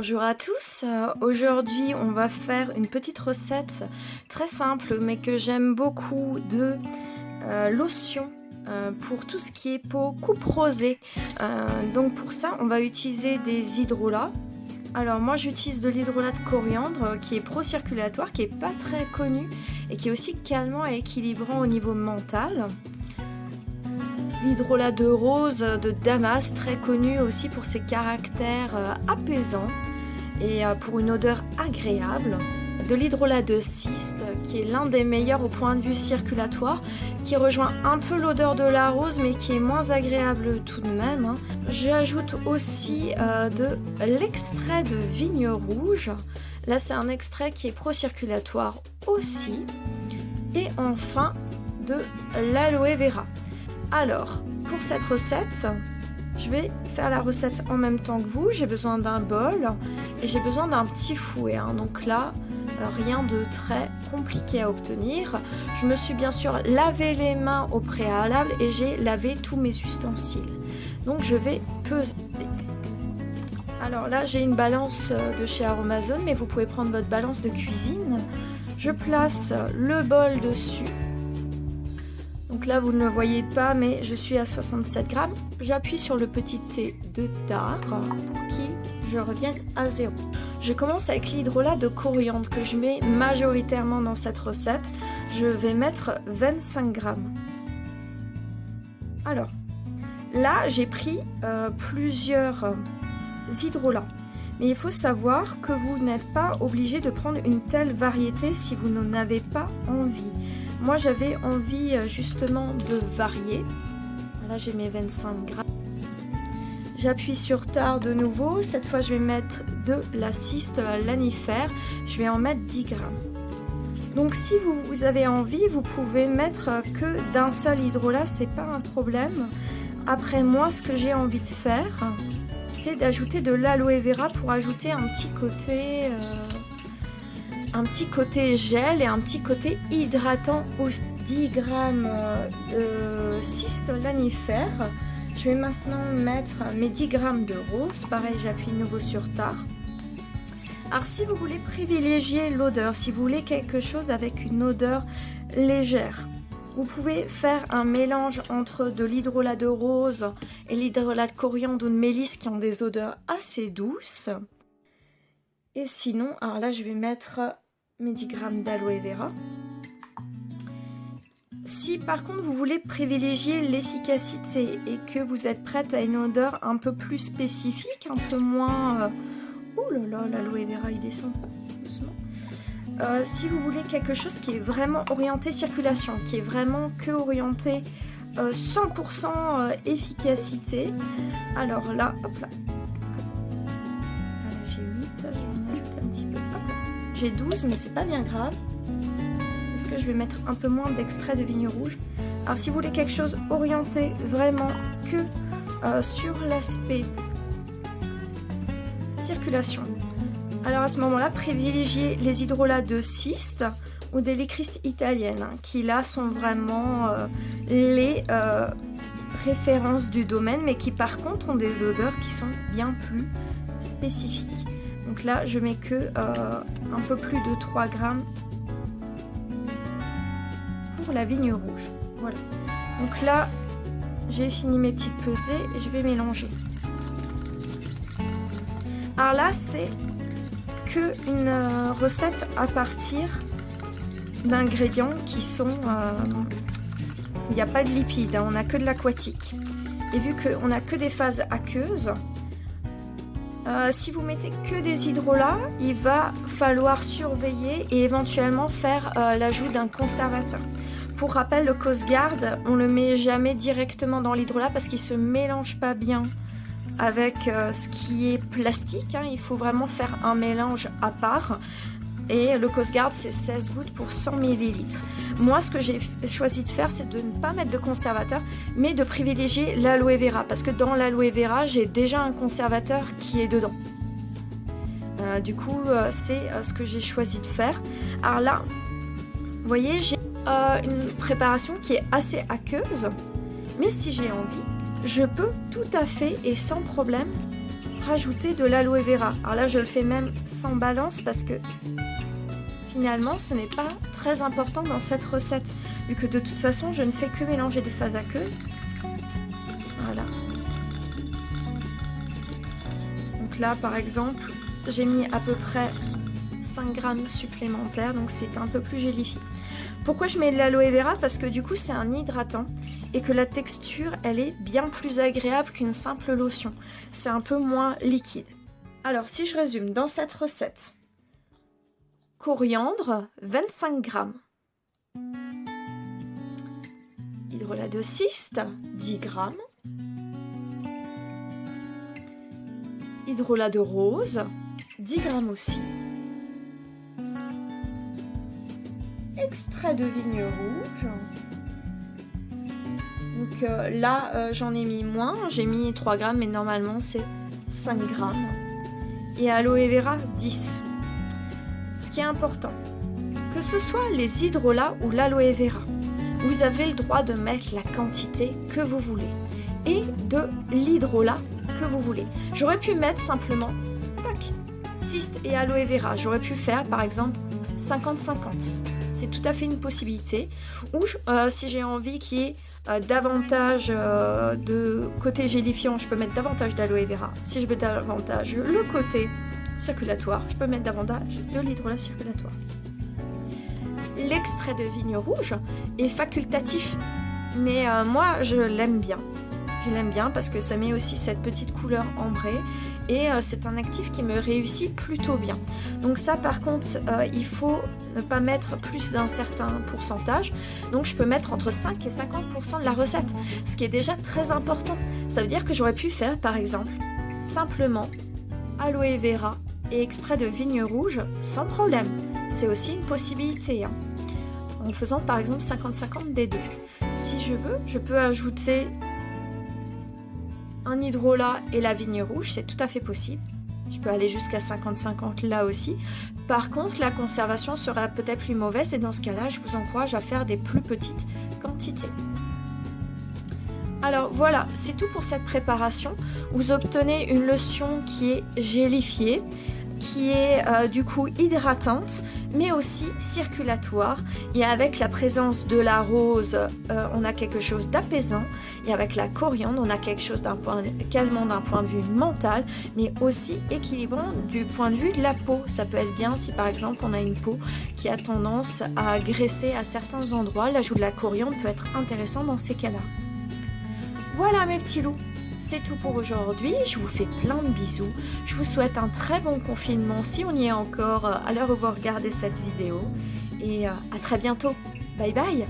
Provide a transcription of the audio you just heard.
Bonjour à tous, aujourd'hui on va faire une petite recette très simple mais que j'aime beaucoup de lotion pour tout ce qui est peau coupe rosée. Donc pour ça on va utiliser des hydrolats. Alors moi j'utilise de l'hydrolat de coriandre qui est pro-circulatoire, qui est pas très connu et qui est aussi calmant et équilibrant au niveau mental. L'hydrolat de rose de Damas, très connu aussi pour ses caractères apaisants et pour une odeur agréable. De l'hydrolat de cyste, qui est l'un des meilleurs au point de vue circulatoire, qui rejoint un peu l'odeur de la rose mais qui est moins agréable tout de même. J'ajoute aussi de l'extrait de vigne rouge. Là c'est un extrait qui est pro-circulatoire aussi. Et enfin de l'aloe vera. Alors, pour cette recette, je vais faire la recette en même temps que vous. J'ai besoin d'un bol et j'ai besoin d'un petit fouet. Donc là, rien de très compliqué à obtenir. Je me suis bien sûr lavé les mains au préalable et j'ai lavé tous mes ustensiles. Donc je vais peser. Alors là, j'ai une balance de chez Aromazone, mais vous pouvez prendre votre balance de cuisine. Je place le bol dessus. Donc là, vous ne le voyez pas, mais je suis à 67 grammes. J'appuie sur le petit T de tartre pour qu'il je revienne à 0. Je commence avec l'hydrolat de coriandre que je mets majoritairement dans cette recette. Je vais mettre 25 grammes. Alors, là, j'ai pris plusieurs hydrolats. Mais il faut savoir que vous n'êtes pas obligé de prendre une telle variété si vous n'en avez pas envie. Moi, j'avais envie justement de varier. Là, j'ai mes 25 grammes. J'appuie sur tard de nouveau. Cette fois, je vais mettre de la cyste lanifère. Je vais en mettre 10 grammes. Donc, si vous avez envie, vous pouvez mettre que d'un seul hydrolat. C'est pas un problème. Après, moi, ce que j'ai envie de faire, c'est d'ajouter de l'aloe vera pour ajouter un petit côté gel et un petit côté hydratant aussi. 10 grammes de cyste lanifère. Je vais maintenant mettre mes 10 grammes de rose. Pareil, j'appuie de nouveau sur tard. Alors si vous voulez privilégier l'odeur, si vous voulez quelque chose avec une odeur légère, vous pouvez faire un mélange entre de l'hydrolat de rose et l'hydrolat de coriandre ou de mélisse qui ont des odeurs assez douces. Et sinon, alors là je vais mettre mes 10 grammes d'aloe vera. Si par contre vous voulez privilégier l'efficacité et que vous êtes prête à une odeur un peu plus spécifique, un peu moins... Oh là là, l'aloe vera il descend pas doucement. Si vous voulez quelque chose qui est vraiment orienté circulation, qui est vraiment que orienté 100% efficacité, alors là, hop là. Voilà, j'ai 8, je vais en ajouter un petit peu. Hop là. J'ai 12, mais c'est pas bien grave. Parce que je vais mettre un peu moins d'extrait de vigne rouge. Alors si vous voulez quelque chose orienté vraiment que sur l'aspect circulation, alors à ce moment-là, privilégiez les hydrolats de cyste ou des licristes italiennes, qui là sont vraiment les références du domaine, mais qui par contre ont des odeurs qui sont bien plus spécifiques. Donc là, je mets que un peu plus de 3 grammes pour la vigne rouge. Voilà. Donc là, j'ai fini mes petites pesées et je vais mélanger. Alors là, c'est que une recette à partir d'ingrédients qui sont... il n'y a pas de lipides, on n'a que de l'aquatique. Et vu qu'on n'a que des phases aqueuses, si vous mettez que des hydrolats, il va falloir surveiller et éventuellement faire l'ajout d'un conservateur. Pour rappel, le Coast Guard, on le met jamais directement dans l'hydrolat parce qu'il se mélange pas bien avec ce qui est plastique. Il faut vraiment faire un mélange à part. Et le Coast Guard, c'est 16 gouttes pour 100 ml. Moi, ce que j'ai choisi de faire, c'est de ne pas mettre de conservateur, mais de privilégier l'aloe vera. Parce que dans l'aloe vera, j'ai déjà un conservateur qui est dedans. Du coup, c'est ce que j'ai choisi de faire. Alors là, vous voyez, j'ai une préparation qui est assez aqueuse. Mais si j'ai envie, je peux tout à fait et sans problème rajouter de l'aloe vera. Alors là, je le fais même sans balance parce que finalement, ce n'est pas très important dans cette recette, vu que de toute façon, je ne fais que mélanger des phases aqueuses. Voilà. Donc là, par exemple, j'ai mis à peu près 5 grammes supplémentaires, donc c'est un peu plus gélifié. Pourquoi je mets de l'aloe vera? Parce que du coup, c'est un hydratant et que la texture, elle est bien plus agréable qu'une simple lotion. C'est un peu moins liquide. Alors, si je résume, dans cette recette, coriandre, 25 grammes. Hydrolat de cyste, 10 grammes. Hydrolat de rose, 10 grammes aussi. Extrait de vigne rouge. Donc là, j'en ai mis moins. J'ai mis 3 grammes, mais normalement, c'est 5 grammes. Et aloe vera, 10. Ce qui est important, que ce soit les hydrolats ou l'aloe vera, vous avez le droit de mettre la quantité que vous voulez et de l'hydrolat que vous voulez. J'aurais pu mettre simplement cyste et aloe vera. J'aurais pu faire par exemple 50-50. C'est tout à fait une possibilité. Ou si j'ai envie qu'il y ait davantage de côté gélifiant, je peux mettre davantage d'aloe vera. Si je veux davantage le côté circulatoire, je peux mettre davantage de l'hydrolat circulatoire. L'extrait de vigne rouge est facultatif, mais moi je l'aime bien. Je l'aime bien parce que ça met aussi cette petite couleur ambrée et c'est un actif qui me réussit plutôt bien. Donc ça par contre, il faut ne pas mettre plus d'un certain pourcentage. Donc je peux mettre entre 5 et 50% de la recette, ce qui est déjà très important. Ça veut dire que j'aurais pu faire par exemple simplement aloe vera et extrait de vigne rouge sans problème. C'est aussi une possibilité, hein, en faisant par exemple 50-50 des deux. Si je veux, je peux ajouter un hydrolat et la vigne rouge, c'est tout à fait possible. Je peux aller jusqu'à 50-50 là aussi. Par contre, la conservation sera peut-être plus mauvaise et dans ce cas-là, je vous encourage à faire des plus petites quantités. Alors voilà, c'est tout pour cette préparation. Vous obtenez une lotion qui est gélifiée, qui est du coup hydratante, mais aussi circulatoire. Et avec la présence de la rose, on a quelque chose d'apaisant. Et avec la coriandre, on a quelque chose calmant d'un point de vue mental, mais aussi équilibrant du point de vue de la peau. Ça peut être bien si par exemple on a une peau qui a tendance à graisser à certains endroits. L'ajout de la coriandre peut être intéressant dans ces cas-là. Voilà mes petits loups, c'est tout pour aujourd'hui. Je vous fais plein de bisous. Je vous souhaite un très bon confinement si on y est encore à l'heure où vous regardez cette vidéo. Et à très bientôt. Bye bye.